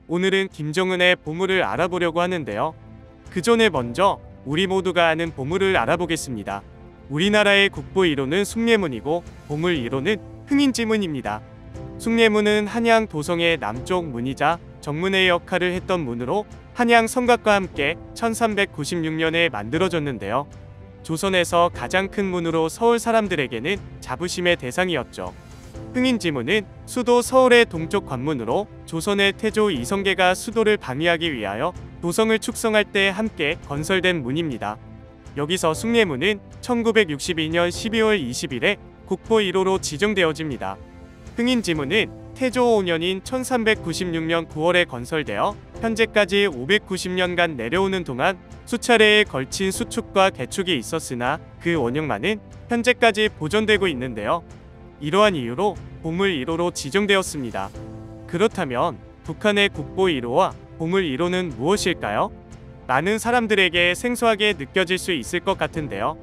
오늘은 김정은의 보물을 알아보려고 하는데요. 그 전에 먼저 우리 모두가 아는 보물을 알아보겠습니다. 우리나라의 국보 1호는 숭례문이고 보물 1호는 흥인지문입니다. 숭례문은 한양 도성의 남쪽 문이자 정문의 역할을 했던 문으로 한양 성곽과 함께 1396년에 만들어졌는데요. 조선에서 가장 큰 문으로 서울 사람들에게는 자부심의 대상이었죠. 흥인지문은 수도 서울의 동쪽 관문으로 조선의 태조 이성계가 수도를 방위하기 위하여 도성을 축성할 때 함께 건설된 문입니다. 여기서 숭례문은 1962년 12월 20일에 국보 1호로 지정되어집니다. 흥인지문은 태조 5년인 1396년 9월에 건설되어 현재까지 590년간 내려오는 동안 수차례에 걸친 수축과 개축이 있었으나 그 원형만은 현재까지 보존되고 있는데요. 이러한 이유로 보물 1호로 지정되었습니다. 그렇다면 북한의 국보 1호와 보물 1호는 무엇일까요? 많은 사람들에게 생소하게 느껴질 수 있을 것 같은데요.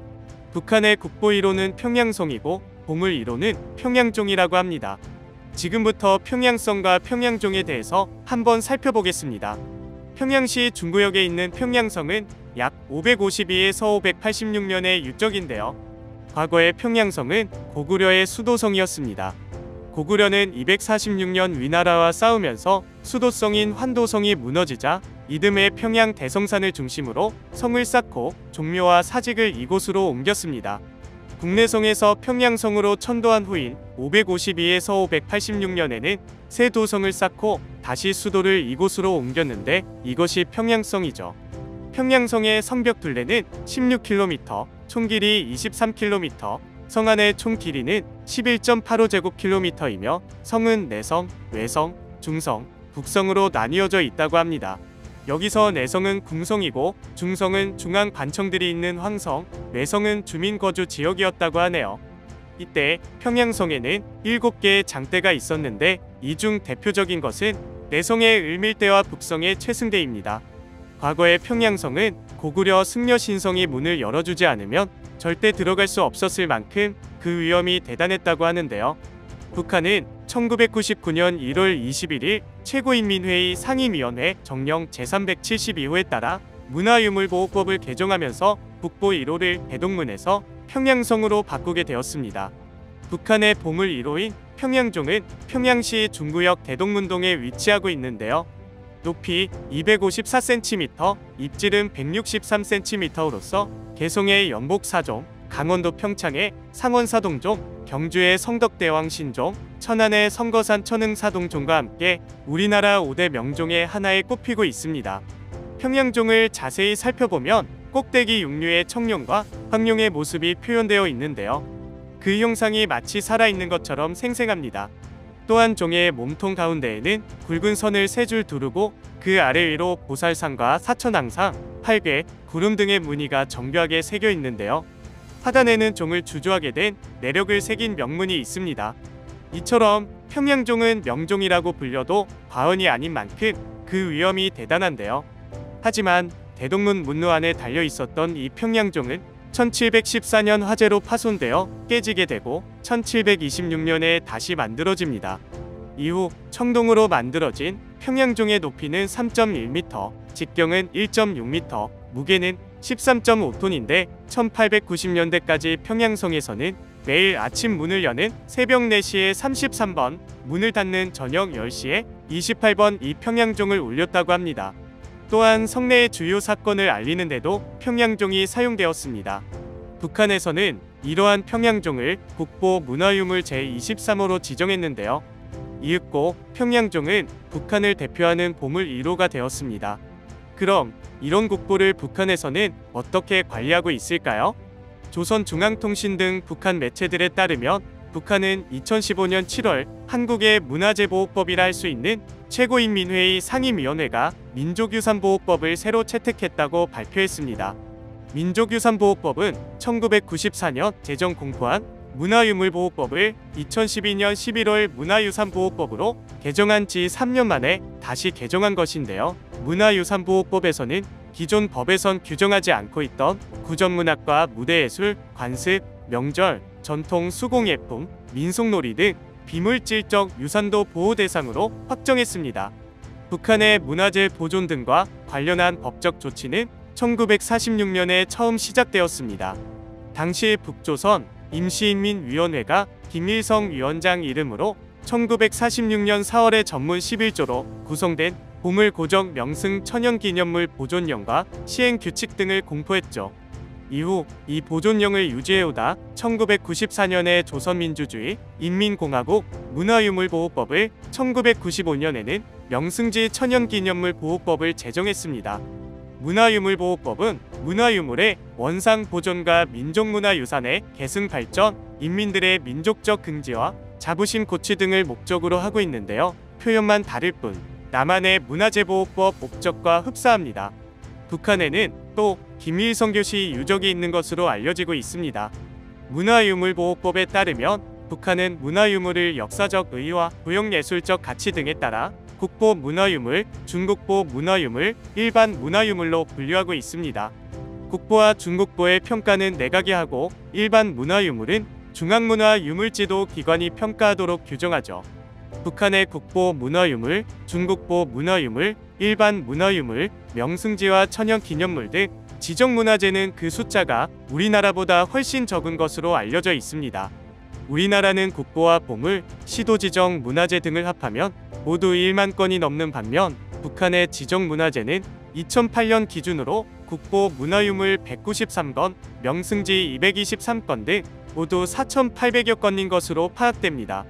북한의 국보 1호는 평양성이고 보물 1호는 평양종이라고 합니다. 지금부터 평양성과 평양종에 대해서 한번 살펴보겠습니다. 평양시 중구역에 있는 평양성은 약 552에서 586년의 유적인데요. 과거의 평양성은 고구려의 수도성이었습니다. 고구려는 246년 위나라와 싸우면서 수도성인 환도성이 무너지자 이듬해 평양 대성산을 중심으로 성을 쌓고 종묘와 사직을 이곳으로 옮겼습니다. 국내성에서 평양성으로 천도한 후인 552에서 586년에는 새 도성을 쌓고 다시 수도를 이곳으로 옮겼는데 이것이 평양성이죠. 평양성의 성벽 둘레는 16km, 총 길이 23km, 성 안의 총 길이는 11.85제곱킬로미터이며 성은 내성, 외성, 중성, 북성으로 나뉘어져 있다고 합니다. 여기서 내성은 궁성이고 중성은 중앙 관청들이 있는 황성, 외성은 주민 거주 지역이었다고 하네요. 이때 평양성에는 7개의 장대가 있었는데 이 중 대표적인 것은 내성의 을밀대와 북성의 최승대입니다. 과거의 평양성은 고구려 승려신성이 문을 열어주지 않으면 절대 들어갈 수 없었을 만큼 그 위험이 대단했다고 하는데요. 북한은 1999년 1월 21일 최고인민회의 상임위원회 정령 제372호에 따라 문화유물보호법을 개정하면서 국보 1호를 대동문에서 평양성으로 바꾸게 되었습니다. 북한의 보물 1호인 평양종은 평양시 중구역 대동문동에 위치하고 있는데요. 높이 254cm, 입질은 163cm로서 개성의 연복사종, 강원도 평창의 상원사동종, 경주의 성덕대왕 신종, 천안의 성거산 천흥사동종과 함께 우리나라 5대 명종의 하나에 꼽히고 있습니다. 평양종을 자세히 살펴보면 꼭대기 육류의 청룡과 황룡의 모습이 표현되어 있는데요. 그 형상이 마치 살아있는 것처럼 생생합니다. 또한 종의 몸통 가운데에는 굵은 선을 3줄 두르고 그 아래 위로 보살상과 사천왕상, 팔괘, 구름 등의 무늬가 정교하게 새겨 있는데요. 하단에는 종을 주조하게 된 내력을 새긴 명문이 있습니다. 이처럼 평양종은 명종이라고 불려도 과언이 아닌 만큼 그 위엄이 대단한데요. 하지만 대동문 문루 안에 달려 있었던 이 평양종은 1714년 화재로 파손되어 깨지게 되고 1726년에 다시 만들어집니다. 이후 청동으로 만들어진 평양종의 높이는 3.1m, 직경은 1.6m, 무게는 13.5톤인데 1890년대까지 평양성에서는 매일 아침 문을 여는 새벽 4시에 33번, 문을 닫는 저녁 10시에 28번 이 평양종을 울렸다고 합니다. 또한 성내의 주요 사건을 알리는 데도 평양종이 사용되었습니다. 북한에서는 이러한 평양종을 국보 문화유물 제23호로 지정했는데요. 이윽고 평양종은 북한을 대표하는 보물 1호가 되었습니다. 그럼 이런 국보를 북한에서는 어떻게 관리하고 있을까요? 조선중앙통신 등 북한 매체들에 따르면 북한은 2015년 7월 한국의 문화재보호법이라 할 수 있는 최고인민회의 상임위원회가 민족유산보호법을 새로 채택했다고 발표했습니다. 민족유산보호법은 1994년 제정 공포한 문화유물보호법을 2012년 11월 문화유산보호법으로 개정한 지 3년 만에 다시 개정한 것인데요. 문화유산보호법에서는 기존 법에선 규정하지 않고 있던 구전문학과 무대예술, 관습, 명절, 전통 수공예품, 민속놀이 등 비물질적 유산도 보호 대상으로 확정했습니다. 북한의 문화재 보존 등과 관련한 법적 조치는 1946년에 처음 시작되었습니다. 당시 북조선 임시인민위원회가 김일성 위원장 이름으로 1946년 4월에 전문 11조로 구성된 보물고정 명승 천연기념물 보존령과 시행규칙 등을 공포했죠. 이후 이 보존령을 유지해오다 1994년에 조선민주주의 인민공화국 문화유물보호법을, 1995년에는 명승지 천연기념물보호법을 제정했습니다. 문화유물보호법은 문화유물의 원상 보존과 민족문화유산의 계승 발전, 인민들의 민족적 긍지와 자부심 고취 등을 목적으로 하고 있는데요. 표현만 다를 뿐 남한의 문화재보호법 목적과 흡사합니다. 북한에는 또 김일성 교시 유적이 있는 것으로 알려지고 있습니다. 문화유물보호법에 따르면 북한은 문화유물을 역사적 의의와 고용예술적 가치 등에 따라 국보 문화유물, 준국보 문화유물, 일반 문화유물로 분류하고 있습니다. 국보와 준국보의 평가는 내각이 하고 일반 문화유물은 중앙문화유물지도 기관이 평가하도록 규정하죠. 북한의 국보 문화유물, 준국보 문화유물, 일반 문화유물, 명승지와 천연기념물 등 지정문화재는 그 숫자가 우리나라보다 훨씬 적은 것으로 알려져 있습니다. 우리나라는 국보와 보물, 시도지정 문화재 등을 합하면 모두 1만 건이 넘는 반면 북한의 지정문화재는 2008년 기준으로 국보 문화유물 193건, 명승지 223건 등 모두 4,800여 건인 것으로 파악됩니다.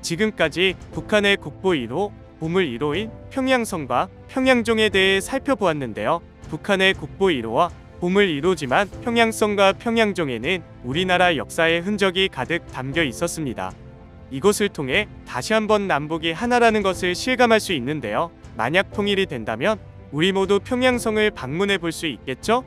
지금까지 북한의 국보 1호, 보물 1호인 평양성과 평양종에 대해 살펴보았는데요. 북한의 국보 1호와 보물 1호지만 평양성과 평양종에는 우리나라 역사의 흔적이 가득 담겨 있었습니다. 이것을 통해 다시 한번 남북이 하나라는 것을 실감할 수 있는데요. 만약 통일이 된다면 우리 모두 평양성을 방문해 볼 수 있겠죠?